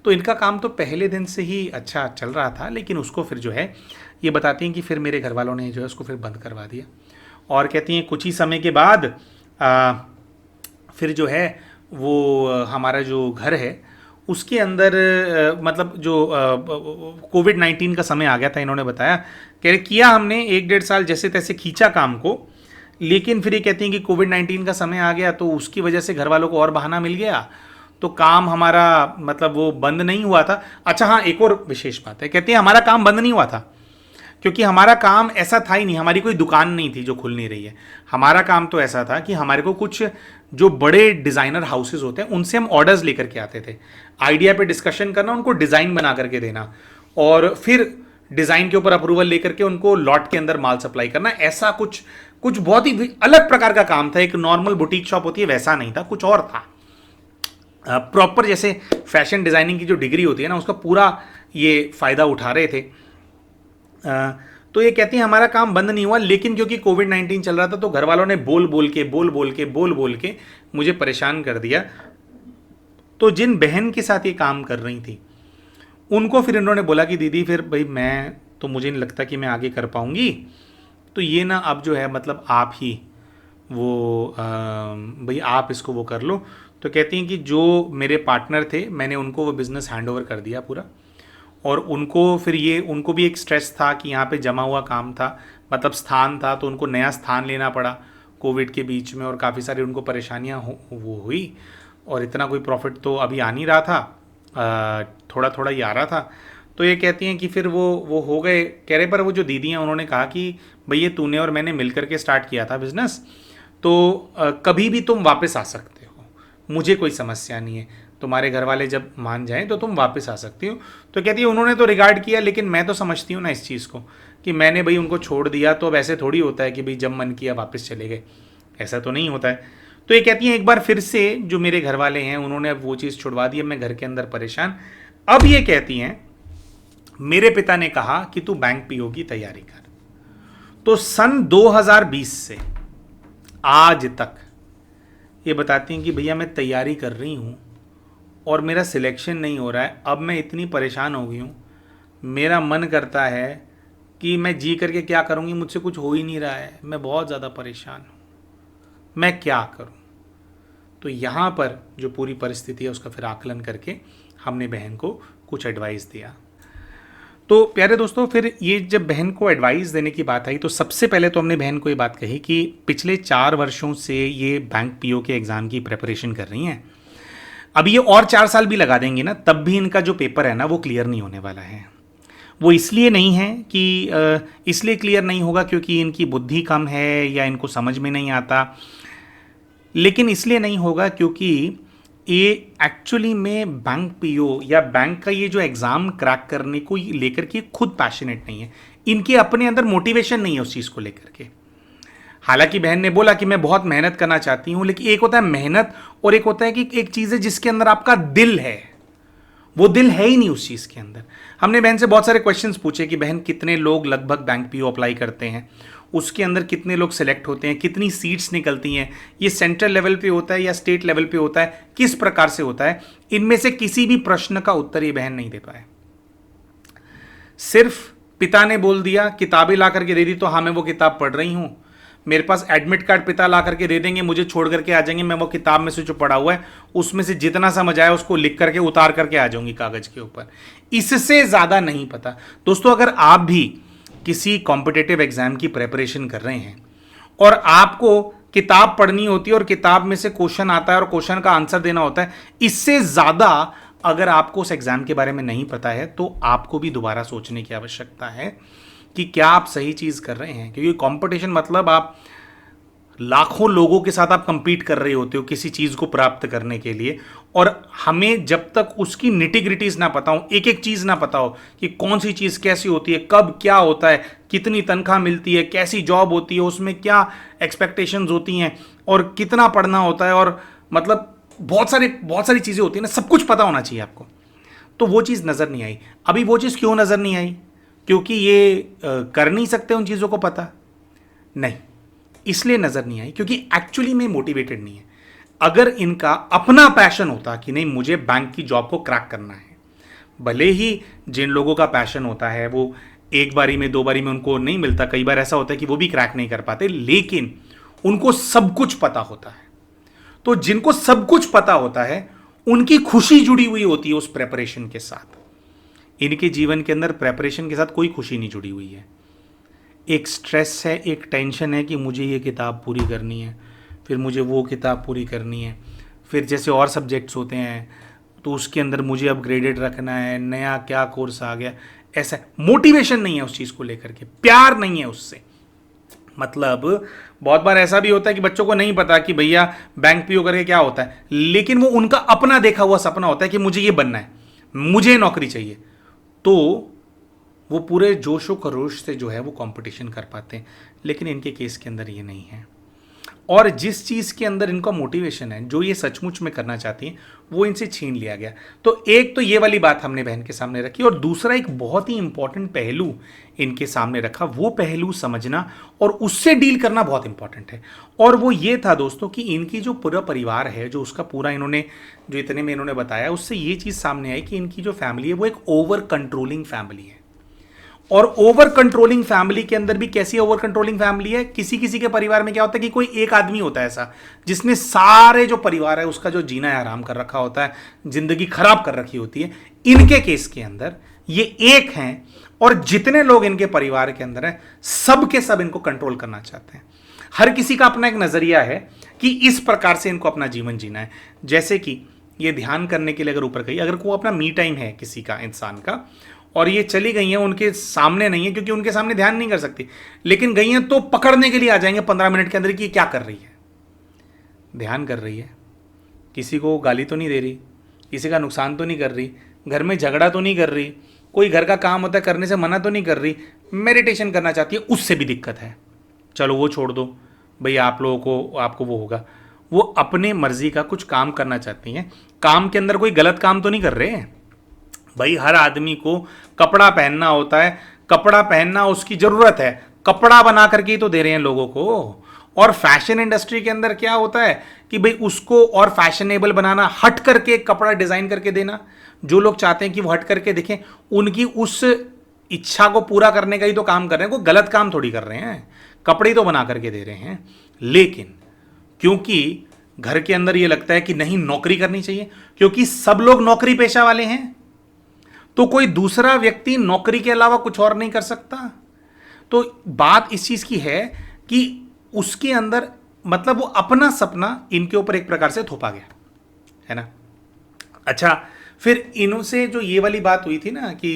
तो इनका काम तो पहले दिन से ही अच्छा चल रहा था, लेकिन उसको फिर जो है ये बताती हैं कि फिर मेरे घर वालों ने जो है उसको फिर बंद करवा दिया। और कहती हैं कुछ ही समय के बाद फिर जो है वो हमारा जो घर है उसके अंदर मतलब जो कोविड-19 का समय आ गया था। इन्होंने बताया कि किया हमने 1-1.5 साल जैसे तैसे खींचा काम को, लेकिन फिर ये कहती हैं कि कोविड-19 का समय आ गया तो उसकी वजह से घर वालों को और बहाना मिल गया, तो काम हमारा मतलब वो बंद नहीं हुआ था। अच्छा हाँ, एक और विशेष बात है, कहती है हमारा काम बंद नहीं हुआ था, क्योंकि हमारा काम ऐसा था ही नहीं, हमारी कोई दुकान नहीं थी जो खुल नहीं रही है। हमारा काम तो ऐसा था कि हमारे को कुछ जो बड़े डिज़ाइनर हाउसेज होते हैं उनसे हम ऑर्डर्स लेकर के आते थे, आइडिया पे डिस्कशन करना, उनको डिज़ाइन बना करके देना और फिर डिज़ाइन के ऊपर अप्रूवल लेकर के उनको लॉट के अंदर माल सप्लाई करना। ऐसा कुछ कुछ बहुत ही अलग प्रकार का काम था। एक नॉर्मल बुटीक शॉप होती है वैसा नहीं था, कुछ और था। प्रॉपर जैसे फैशन डिज़ाइनिंग की जो डिग्री होती है ना, उसका पूरा ये फ़ायदा उठा रहे थे। तो ये कहती हैं हमारा काम बंद नहीं हुआ, लेकिन क्योंकि कोविड-19 चल रहा था तो घर वालों ने बोल बोल के मुझे परेशान कर दिया। तो जिन बहन के साथ ये काम कर रही थी उनको फिर इन्होंने बोला कि दीदी फिर भाई मैं तो मुझे नहीं लगता कि मैं आगे कर पाऊँगी, तो ये ना अब जो है मतलब आप ही वो भाई आप इसको वो कर लो। तो कहती हैं कि जो मेरे पार्टनर थे मैंने उनको वो बिज़नेस हैंड ओवर कर दिया पूरा, और उनको फिर ये उनको भी एक स्ट्रेस था कि यहाँ पे जमा हुआ काम था, मतलब स्थान था, तो उनको नया स्थान लेना पड़ा कोविड के बीच में, और काफ़ी सारी उनको परेशानियाँ वो हुई, और इतना कोई प्रॉफिट तो अभी आ नहीं रहा था, थोड़ा थोड़ा ही आ रहा था। तो ये कहती हैं कि फिर वो हो गए कह रहे, पर वो जो दीदी हैं उन्होंने कहा कि भैया तूने और मैंने मिल करके स्टार्ट किया था बिज़नेस, तो कभी भी तुम वापस आ सकते हो, मुझे कोई समस्या नहीं है, तुम्हारे घर वाले जब मान जाएं तो तुम वापस आ सकती हो। तो कहती है उन्होंने तो रिगार्ड किया, लेकिन मैं तो समझती हूँ ना इस चीज़ को कि मैंने भाई उनको छोड़ दिया, तो अब ऐसे थोड़ी होता है कि भाई जब मन किया वापस चले गए, ऐसा तो नहीं होता है। तो ये कहती हैं एक बार फिर से जो मेरे घर वाले हैं उन्होंने अब वो चीज़ छुड़वा दी, अब मैं घर के अंदर परेशान। अब ये कहती हैं मेरे पिता ने कहा कि तू बैंक पीओ की तैयारी कर। तो सन 2020 से आज तक ये बताती हैं कि भैया मैं तैयारी कर रही हूँ और मेरा सिलेक्शन नहीं हो रहा है। अब मैं इतनी परेशान हो गई हूँ, मेरा मन करता है कि मैं जी करके क्या करूँगी, मुझसे कुछ हो ही नहीं रहा है, मैं बहुत ज़्यादा परेशान हूँ, मैं क्या करूँ। तो यहाँ पर जो पूरी परिस्थिति है उसका फिर आकलन करके हमने बहन को कुछ एडवाइस दिया। तो प्यारे दोस्तों, फिर ये जब बहन को एडवाइस देने की बात आई तो सबसे पहले तो हमने बहन को ये बात कही कि पिछले 4 वर्षों से ये बैंक पीओ के एग्ज़ाम की प्रिपरेशन कर रही हैं। अब ये और 4 साल भी लगा देंगे ना, तब भी इनका जो पेपर है ना वो क्लियर नहीं होने वाला है। वो इसलिए नहीं है कि इसलिए क्लियर नहीं होगा क्योंकि इनकी बुद्धि कम है या इनको समझ में नहीं आता, लेकिन इसलिए नहीं होगा क्योंकि ये एक्चुअली में बैंक पीओ या बैंक का ये जो एग्ज़ाम क्रैक करने को लेकर के खुद पैशनेट नहीं है, इनके अपने अंदर मोटिवेशन नहीं है उस चीज़ को लेकर के। हालांकि बहन ने बोला कि मैं बहुत मेहनत करना चाहती हूँ, लेकिन एक होता है मेहनत और एक होता है कि एक चीज़ है जिसके अंदर आपका दिल है, वो दिल है ही नहीं उस चीज़ के अंदर। हमने बहन से बहुत सारे क्वेश्चंस पूछे कि बहन कितने लोग लगभग बैंक पीओ अप्लाई करते हैं, उसके अंदर कितने लोग सिलेक्ट होते हैं, कितनी सीट्स निकलती हैं, ये सेंट्रल लेवल पे होता है या स्टेट लेवल पे होता है, किस प्रकार से होता है। इनमें से किसी भी प्रश्न का उत्तर ये बहन नहीं दे पाए। सिर्फ पिता ने बोल दिया, किताबें ला करके दे दी तो हाँ मैं वो किताब पढ़ रही हूँ, मेरे पास एडमिट कार्ड पिता ला करके दे देंगे, मुझे छोड़ करके आ जाएंगे, मैं वो किताब में से जो पढ़ा हुआ है उसमें से जितना समझ आया उसको लिख करके उतार करके आ जाऊंगी कागज के ऊपर। इससे ज़्यादा नहीं पता। दोस्तों, अगर आप भी किसी कॉम्पिटिटिव एग्जाम की प्रेपरेशन कर रहे हैं और आपको किताब पढ़नी होती है और किताब में से क्वेश्चन आता है और क्वेश्चन का आंसर देना होता है, इससे ज़्यादा अगर आपको उस एग्जाम के बारे में नहीं पता है तो आपको भी दोबारा सोचने की आवश्यकता है कि क्या आप सही चीज़ कर रहे हैं। क्योंकि कंपटीशन मतलब आप लाखों लोगों के साथ आप कंपीट कर रहे होते हो किसी चीज़ को प्राप्त करने के लिए, और हमें जब तक उसकी निटिग्रिटीज़ ना पता हो, एक एक चीज़ ना पता हो कि कौन सी चीज़ कैसी होती है, कब क्या होता है, कितनी तनख्वाह मिलती है, कैसी जॉब होती है, उसमें क्या एक्सपेक्टेशंस होती हैं और कितना पढ़ना होता है, और मतलब बहुत सारी चीज़ें होती हैं ना, सब कुछ पता होना चाहिए आपको। तो वो चीज़ नज़र नहीं आई। अभी वो चीज़ क्यों नज़र नहीं आई? क्योंकि ये कर नहीं सकते उन चीज़ों को पता नहीं, इसलिए नज़र नहीं आई क्योंकि एक्चुअली में मोटिवेटेड नहीं है। अगर इनका अपना पैशन होता कि नहीं मुझे बैंक की जॉब को क्रैक करना है, भले ही जिन लोगों का पैशन होता है वो एक बारी में 2 बारी में उनको नहीं मिलता, कई बार ऐसा होता है कि वो भी क्रैक नहीं कर पाते, लेकिन उनको सब कुछ पता होता है। तो जिनको सब कुछ पता होता है उनकी खुशी जुड़ी हुई होती है उस प्रेपरेशन के साथ। इनके जीवन के अंदर प्रेपरेशन के साथ कोई खुशी नहीं जुड़ी हुई है। एक स्ट्रेस है, एक टेंशन है कि मुझे ये किताब पूरी करनी है, फिर मुझे वो किताब पूरी करनी है, फिर जैसे और सब्जेक्ट्स होते हैं तो उसके अंदर मुझे अपग्रेडेड रखना है, नया क्या कोर्स आ गया, ऐसा मोटिवेशन नहीं है उस चीज को लेकर के, प्यार नहीं है उससे। मतलब बहुत बार ऐसा भी होता है कि बच्चों को नहीं पता कि भैया बैंक पीओ करके क्या होता है, लेकिन वो उनका अपना देखा हुआ सपना होता है कि मुझे ये बनना है, मुझे नौकरी चाहिए, तो वो पूरे जोशो खरोश से जो है वो कंपटीशन कर पाते हैं। लेकिन इनके केस के अंदर ये नहीं है, और जिस चीज के अंदर इनका मोटिवेशन है, जो ये सचमुच में करना चाहती हैं, वो इनसे छीन लिया गया। तो एक तो ये वाली बात हमने बहन के सामने रखी, और दूसरा एक बहुत ही इंपॉर्टेंट पहलू इनके सामने रखा। वो पहलू समझना और उससे डील करना बहुत इंपॉर्टेंट है। और वो ये था दोस्तों कि इनकी जो पूरा परिवार है, जो उसका पूरा इन्होंने जो इतने में इन्होंने बताया, उससे ये चीज सामने आई कि इनकी जो फैमिली है वो एक ओवर कंट्रोलिंग फैमिली है। और ओवर कंट्रोलिंग फैमिली के अंदर भी कैसी ओवर कंट्रोलिंग फैमिली है, किसी किसी के परिवार में क्या होता है कि कोई एक आदमी होता है ऐसा जिसने सारे जो परिवार है उसका जो जीना है आराम कर रखा होता है, जिंदगी खराब कर रखी होती है। इनके केस के अंदर ये एक हैं, और जितने लोग इनके परिवार के अंदर हैं सब के सब इनको कंट्रोल करना चाहते हैं। हर किसी का अपना एक नजरिया है कि इस प्रकार से इनको अपना जीवन जीना है। जैसे कि ये ध्यान करने के लिए अगर ऊपर गई, अगर को अपना मी टाइम है किसी का, इंसान का, और ये चली गई हैं, उनके सामने नहीं है क्योंकि उनके सामने ध्यान नहीं कर सकती, लेकिन गई हैं तो पकड़ने के लिए आ जाएंगे 15 मिनट के अंदर कि ये क्या कर रही है। ध्यान कर रही है, किसी को गाली तो नहीं दे रही, किसी का नुकसान तो नहीं कर रही, घर में झगड़ा तो नहीं कर रही, कोई घर का काम होता है करने से मना तो नहीं कर रही, मेडिटेशन करना चाहती है, उससे भी दिक्कत है। चलो वो छोड़ दो भैया, आप लोगों को आपको वो होगा। वो अपने मर्जी का कुछ काम करना चाहती हैं, काम के अंदर कोई गलत काम तो नहीं कर रहे हैं। भाई हर आदमी को कपड़ा पहनना होता है, कपड़ा पहनना उसकी जरूरत है, कपड़ा बना करके ही तो दे रहे हैं लोगों को। और फैशन इंडस्ट्री के अंदर क्या होता है कि भाई उसको और फैशनेबल बनाना, हट करके कपड़ा डिजाइन करके देना। जो लोग चाहते हैं कि वो हट करके दिखें, उनकी उस इच्छा को पूरा करने का ही तो काम कर रहे हैं, कोई गलत काम थोड़ी कर रहे हैं, कपड़े ही तो बना करके दे रहे हैं। लेकिन क्योंकि घर के अंदर ये लगता है कि नहीं नौकरी करनी चाहिए, क्योंकि सब लोग नौकरी पेशा वाले हैं, तो कोई दूसरा व्यक्ति नौकरी के अलावा कुछ और नहीं कर सकता। तो बात इस चीज की है कि उसके अंदर मतलब वो अपना सपना इनके ऊपर एक प्रकार से थोपा गया है ना। अच्छा, फिर इनसे जो ये वाली बात हुई थी ना कि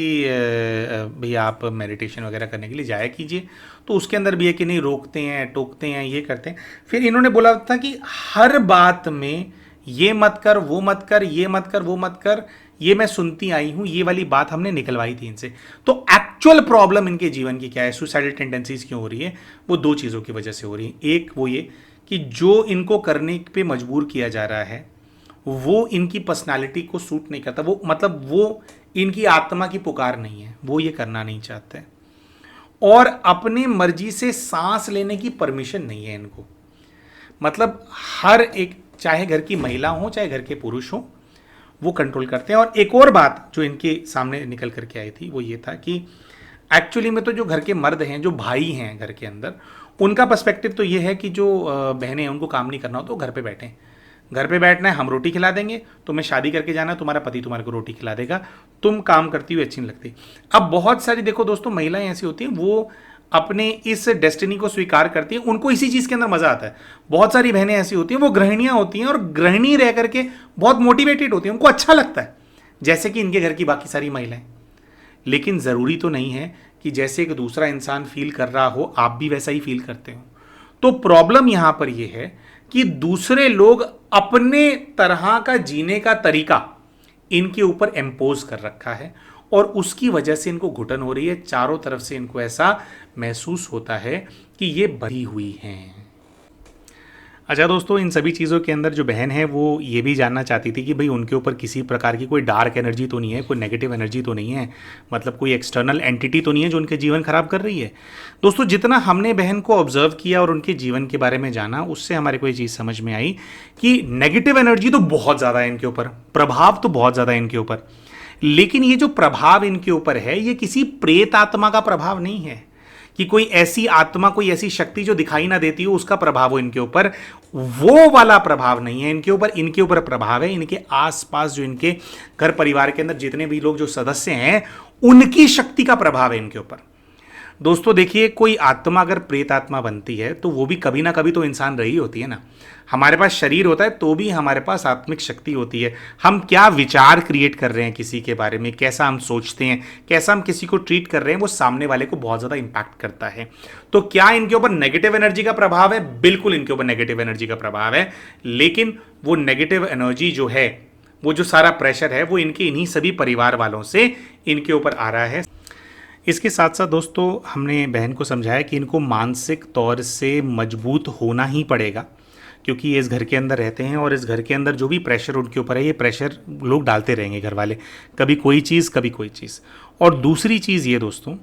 भैया आप मेडिटेशन वगैरह करने के लिए जाया कीजिए, तो उसके अंदर भी है कि नहीं रोकते हैं, टोकते हैं, ये करते हैं। फिर इन्होंने बोला था कि हर बात में ये मत कर, वो मत कर, ये मत कर, वो मत कर, ये मैं सुनती आई हूं। ये वाली बात हमने निकलवाई थी इनसे। तो एक्चुअल प्रॉब्लम इनके जीवन की क्या है, सुसाइडल टेंडेंसीज क्यों हो रही है, वो दो चीज़ों की वजह से हो रही है। एक वो ये कि जो इनको करने पे मजबूर किया जा रहा है वो इनकी पर्सनालिटी को सूट नहीं करता, वो मतलब वो इनकी आत्मा की पुकार नहीं है, वो ये करना नहीं चाहते, और अपनी मर्जी से सांस लेने की परमिशन नहीं है इनको। मतलब हर एक, चाहे घर की महिला हो चाहे घर के पुरुष हो, वो कंट्रोल करते हैं। और एक और बात जो इनके सामने निकल करके आई थी वो ये था कि एक्चुअली में तो जो घर के मर्द हैं, जो भाई हैं घर के अंदर, उनका पर्सपेक्टिव तो ये है कि जो बहनें हैं उनको काम नहीं करना हो तो घर पे बैठें, घर पे बैठना है, हम रोटी खिला देंगे, तुम्हें शादी करके जाना है, तुम्हारा पति तुम्हारे को रोटी खिला देगा, तुम काम करती हुई अच्छी नहीं लगती। अब बहुत सारी देखो दोस्तों महिलाएं ऐसी होती हैं, वो अपने इस डेस्टिनी को स्वीकार करती हैं, उनको इसी चीज़ के अंदर मज़ा आता है। बहुत सारी बहनें ऐसी होती हैं, वो गृहिणियाँ होती हैं और गृहिणी रह करके बहुत मोटिवेटेड होती हैं, उनको अच्छा लगता है जैसे कि इनके घर की बाकी सारी महिलाएं। लेकिन ज़रूरी तो नहीं है कि जैसे एक दूसरा इंसान फील कर रहा हो आप भी वैसा ही फील करते हो। तो प्रॉब्लम यहाँ पर यह है कि दूसरे लोग अपने तरह का जीने का तरीका इनके ऊपर इम्पोज कर रखा है, और उसकी वजह से इनको घुटन हो रही है। चारों तरफ से इनको ऐसा महसूस होता है कि ये भरी हुई हैं। अच्छा दोस्तों, इन सभी चीज़ों के अंदर जो बहन है वो ये भी जानना चाहती थी कि भाई उनके ऊपर किसी प्रकार की कोई डार्क एनर्जी तो नहीं है, कोई नेगेटिव एनर्जी तो नहीं है, मतलब कोई एक्सटर्नल एंटिटी तो नहीं है जो उनके जीवन खराब कर रही है। दोस्तों, जितना हमने बहन को ऑब्जर्व किया और उनके जीवन के बारे में जाना, उससे हमारे को ये चीज़ समझ में आई कि नेगेटिव एनर्जी तो बहुत ज़्यादा है इनके ऊपर, प्रभाव तो बहुत ज़्यादा है इनके ऊपर। लेकिन ये जो प्रभाव इनके ऊपर है ये किसी प्रेत आत्मा का प्रभाव नहीं है कि कोई ऐसी आत्मा, कोई ऐसी शक्ति जो दिखाई ना देती हो उसका प्रभाव हो इनके ऊपर, वो वाला प्रभाव नहीं है इनके ऊपर। इनके ऊपर प्रभाव है इनके आसपास जो इनके घर परिवार के अंदर जितने भी लोग जो सदस्य हैं उनकी शक्ति का प्रभाव है इनके ऊपर। दोस्तों देखिए, कोई आत्मा अगर प्रेत आत्मा बनती है तो वो भी कभी ना कभी तो इंसान रही होती है ना। हमारे पास शरीर होता है तो भी हमारे पास आत्मिक शक्ति होती है। हम क्या विचार क्रिएट कर रहे हैं किसी के बारे में, कैसा हम सोचते हैं, कैसा हम किसी को ट्रीट कर रहे हैं, वो सामने वाले को बहुत ज़्यादा इंपैक्ट करता है। तो क्या इनके ऊपर नेगेटिव एनर्जी का प्रभाव है? बिल्कुल इनके ऊपर नेगेटिव एनर्जी का प्रभाव है, लेकिन वो नेगेटिव एनर्जी जो है, वो जो सारा प्रेशर है, वो इनके इन्हीं सभी परिवार वालों से इनके ऊपर आ रहा है। इसके साथ साथ दोस्तों हमने बहन को समझाया कि इनको मानसिक तौर से मजबूत होना ही पड़ेगा, क्योंकि ये इस घर के अंदर रहते हैं और इस घर के अंदर जो भी प्रेशर उनके ऊपर है, ये प्रेशर लोग डालते रहेंगे घर वाले, कभी कोई चीज़ कभी कोई चीज़। और दूसरी चीज़ ये दोस्तों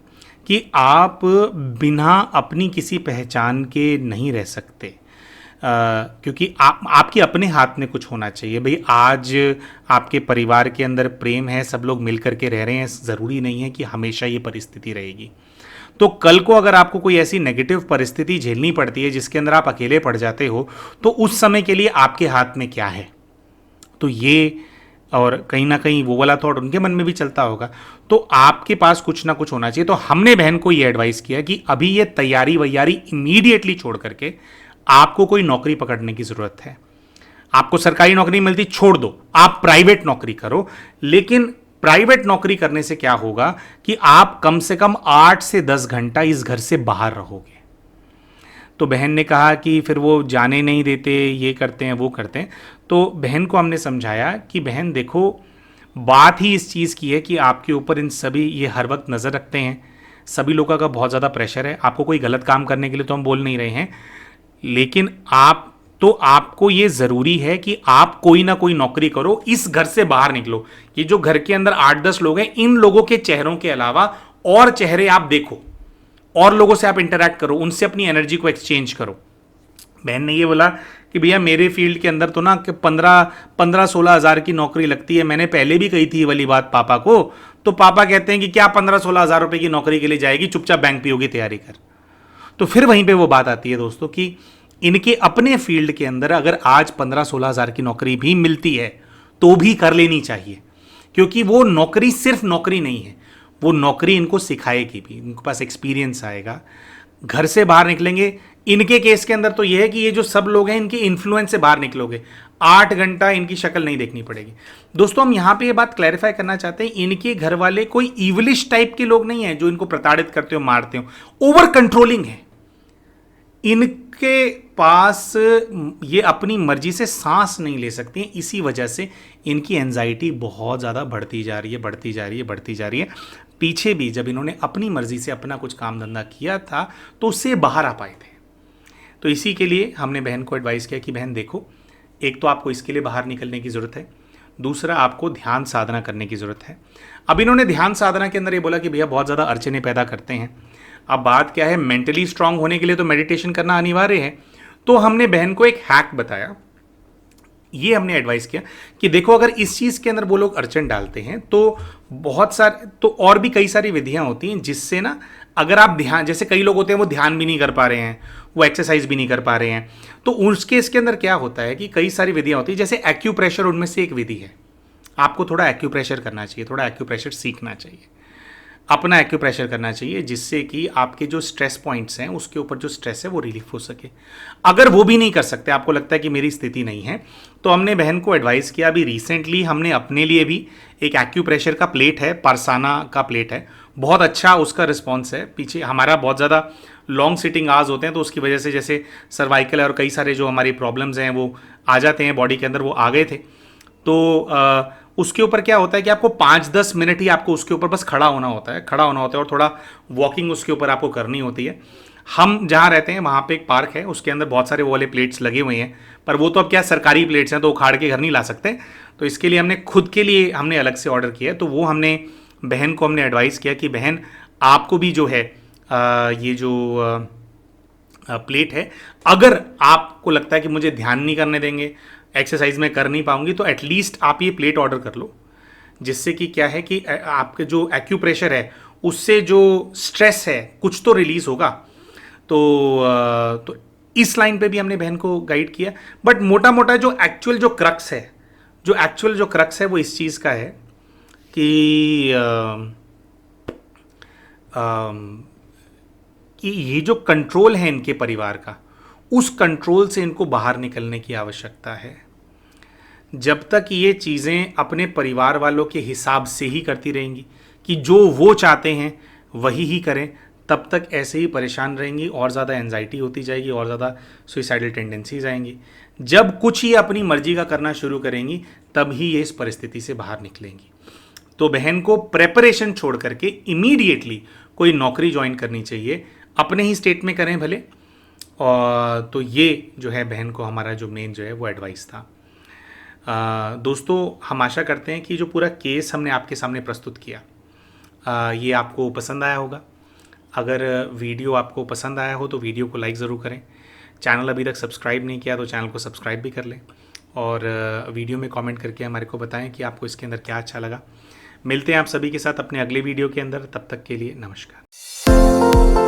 कि आप बिना अपनी किसी पहचान के नहीं रह सकते, क्योंकि आपके अपने हाथ में कुछ होना चाहिए भाई। आज आपके परिवार के अंदर प्रेम है, सब लोग मिल करके रह रहे हैं, ज़रूरी नहीं है कि हमेशा ये परिस्थिति रहेगी। तो कल को अगर आपको कोई ऐसी नेगेटिव परिस्थिति झेलनी पड़ती है जिसके अंदर आप अकेले पड़ जाते हो, तो उस समय के लिए आपके हाथ में क्या है? तो ये, और कहीं ना कहीं वो वाला थॉट उनके मन में भी चलता होगा, तो आपके पास कुछ ना कुछ होना चाहिए। तो हमने बहन को ये एडवाइस किया कि अभी ये तैयारी वैयारी इमीडिएटली छोड़ करके आपको कोई नौकरी पकड़ने की ज़रूरत है। आपको सरकारी नौकरी मिलती, छोड़ दो, आप प्राइवेट नौकरी करो। लेकिन प्राइवेट नौकरी करने से क्या होगा कि आप कम से कम 8 से 10 घंटा इस घर से बाहर रहोगे। तो बहन ने कहा कि फिर वो जाने नहीं देते, ये करते हैं वो करते हैं। तो बहन को हमने समझाया कि बहन देखो, बात ही इस चीज़ की है कि आपके ऊपर इन सभी ये हर वक्त नज़र रखते हैं, सभी लोगों का बहुत ज़्यादा प्रेशर है। आपको कोई गलत काम करने के लिए तो हम बोल नहीं रहे हैं, लेकिन आपको ये ज़रूरी है कि आप कोई ना कोई नौकरी करो, इस घर से बाहर निकलो। ये जो घर के अंदर 8-10 लोग हैं, इन लोगों के चेहरों के अलावा और चेहरे आप देखो, और लोगों से आप इंटरैक्ट करो, उनसे अपनी एनर्जी को एक्सचेंज करो। बहन ने ये बोला कि भैया मेरे फील्ड के अंदर तो ना कि 15-16 हज़ार की नौकरी लगती है। मैंने पहले भी कही थी ये वाली बात पापा को, तो पापा कहते हैं कि क्या 15-16 हज़ार रुपये की नौकरी के लिए जाएगी, चुपचाप बैंक पीओगी, तैयारी कर। तो फिर वहीं पे वो बात आती है दोस्तों कि इनके अपने फील्ड के अंदर अगर आज 15-16 हज़ार की नौकरी भी मिलती है तो भी कर लेनी चाहिए, क्योंकि वो नौकरी सिर्फ नौकरी नहीं है, वो नौकरी इनको सिखाएगी भी, इनके पास एक्सपीरियंस आएगा। घर से बाहर निकलेंगे, इनके केस के अंदर तो ये है कि ये जो सब लोग हैं इनके इन्फ्लुएंस से बाहर निकलोगे, 8 घंटा इनकी शक्ल नहीं देखनी पड़ेगी। दोस्तों हम यहाँ पे ये बात क्लैरिफाई करना चाहते हैं, इनके घर वाले कोई इवलिश टाइप के लोग नहीं हैं जो इनको प्रताड़ित करते हो, मारते हो, ओवर कंट्रोलिंग है। इनके पास ये अपनी मर्जी से सांस नहीं ले सकती हैं, इसी वजह से इनकी एंजाइटी बहुत ज़्यादा बढ़ती जा रही है, बढ़ती जा रही है, बढ़ती जा रही है। पीछे भी जब इन्होंने अपनी मर्जी से अपना कुछ काम धंधा किया था तो उससे बाहर आ पाए थे। तो इसी के लिए हमने बहन को एडवाइस किया कि बहन देखो, एक तो आपको इसके लिए बाहर निकलने की ज़रूरत है, दूसरा आपको ध्यान साधना करने की ज़रूरत है। अब इन्होंने ध्यान साधना के अंदर ये बोला कि भैया बहुत ज़्यादा अड़चने पैदा करते हैं। अब बात क्या है, मेंटली स्ट्रांग होने के लिए तो मेडिटेशन करना अनिवार्य है। तो हमने बहन को एक हैक बताया, ये हमने एडवाइस किया कि देखो अगर इस चीज़ के अंदर वो लोग अड़चन डालते हैं तो बहुत सारे, तो और भी कई सारी विधियां होती हैं जिससे ना, अगर आप ध्यान, जैसे कई लोग होते हैं वो ध्यान भी नहीं कर पा रहे हैं, वो एक्सरसाइज भी नहीं कर पा रहे हैं, तो उसके इसके अंदर क्या होता है कि कई सारी विधियां होती हैं, जैसे एक्यूप्रेशर उनमें से एक विधि है। आपको थोड़ा एक्यूप्रेशर करना चाहिए, थोड़ा एक्यूप्रेशर सीखना चाहिए, अपना एक्यूप्रेशर करना चाहिए, जिससे कि आपके जो स्ट्रेस पॉइंट्स हैं उसके ऊपर जो स्ट्रेस है वो रिलीफ हो सके। अगर वो भी नहीं कर सकते, आपको लगता है कि मेरी स्थिति नहीं है, तो हमने बहन को एडवाइस किया, अभी रिसेंटली हमने अपने लिए भी एक एक्यूप्रेशर का प्लेट है, पारसाना का प्लेट है, बहुत अच्छा उसका रिस्पॉन्स है। पीछे हमारा बहुत ज़्यादा लॉन्ग सिटिंग आवर्स होते हैं, तो उसकी वजह से जैसे सर्वाइकल और कई सारे जो हमारी प्रॉब्लम्स हैं वो आ जाते हैं बॉडी के अंदर, वो आ गए थे। तो उसके ऊपर क्या होता है कि आपको 5-10 मिनट ही आपको उसके ऊपर बस खड़ा होना होता है, खड़ा होना होता है, और थोड़ा वॉकिंग उसके ऊपर आपको करनी होती है। हम जहाँ रहते हैं वहाँ पे एक पार्क है, उसके अंदर बहुत सारे वो वाले प्लेट्स लगे हुए हैं, पर वो तो अब क्या सरकारी प्लेट्स हैं तो उखाड़ के घर नहीं ला सकते, तो इसके लिए हमने खुद के लिए हमने अलग से ऑर्डर किया है। तो वो हमने बहन को हमने एडवाइस किया कि बहन आपको भी जो है ये जो प्लेट है, अगर आपको लगता है कि मुझे ध्यान नहीं करने देंगे, एक्सरसाइज में कर नहीं पाऊंगी, तो एटलीस्ट आप ये प्लेट ऑर्डर कर लो, जिससे कि क्या है कि आपके जो एक्यूप्रेशर है उससे जो स्ट्रेस है कुछ तो रिलीज होगा। तो इस लाइन पे भी हमने बहन को गाइड किया। बट मोटा मोटा जो एक्चुअल जो क्रक्स है वो इस चीज़ का है कि ये जो कंट्रोल है इनके परिवार का, उस कंट्रोल से इनको बाहर निकलने की आवश्यकता है। जब तक ये चीज़ें अपने परिवार वालों के हिसाब से ही करती रहेंगी कि जो वो चाहते हैं वही ही करें, तब तक ऐसे ही परेशान रहेंगी, और ज़्यादा एंजाइटी होती जाएगी, और ज़्यादा सुइसाइडल टेंडेंसीज आएंगी। जब कुछ ही अपनी मर्जी का करना शुरू करेंगी तब ही ये इस परिस्थिति से बाहर निकलेंगी। तो बहन को प्रेपरेशन छोड़ करके इमीडिएटली कोई नौकरी ज्वाइन करनी चाहिए, अपने ही स्टेट में करें भले। और तो ये जो है बहन को हमारा जो मेन जो है वो एडवाइस था। दोस्तों, हम आशा करते हैं कि जो पूरा केस हमने आपके सामने प्रस्तुत किया ये आपको पसंद आया होगा। अगर वीडियो आपको पसंद आया हो तो वीडियो को लाइक ज़रूर करें। चैनल अभी तक सब्सक्राइब नहीं किया तो चैनल को सब्सक्राइब भी कर लें, और वीडियो में कमेंट करके हमारे को बताएं कि आपको इसके अंदर क्या अच्छा लगा। मिलते हैं आप सभी के साथ अपने अगले वीडियो के अंदर, तब तक के लिए नमस्कार।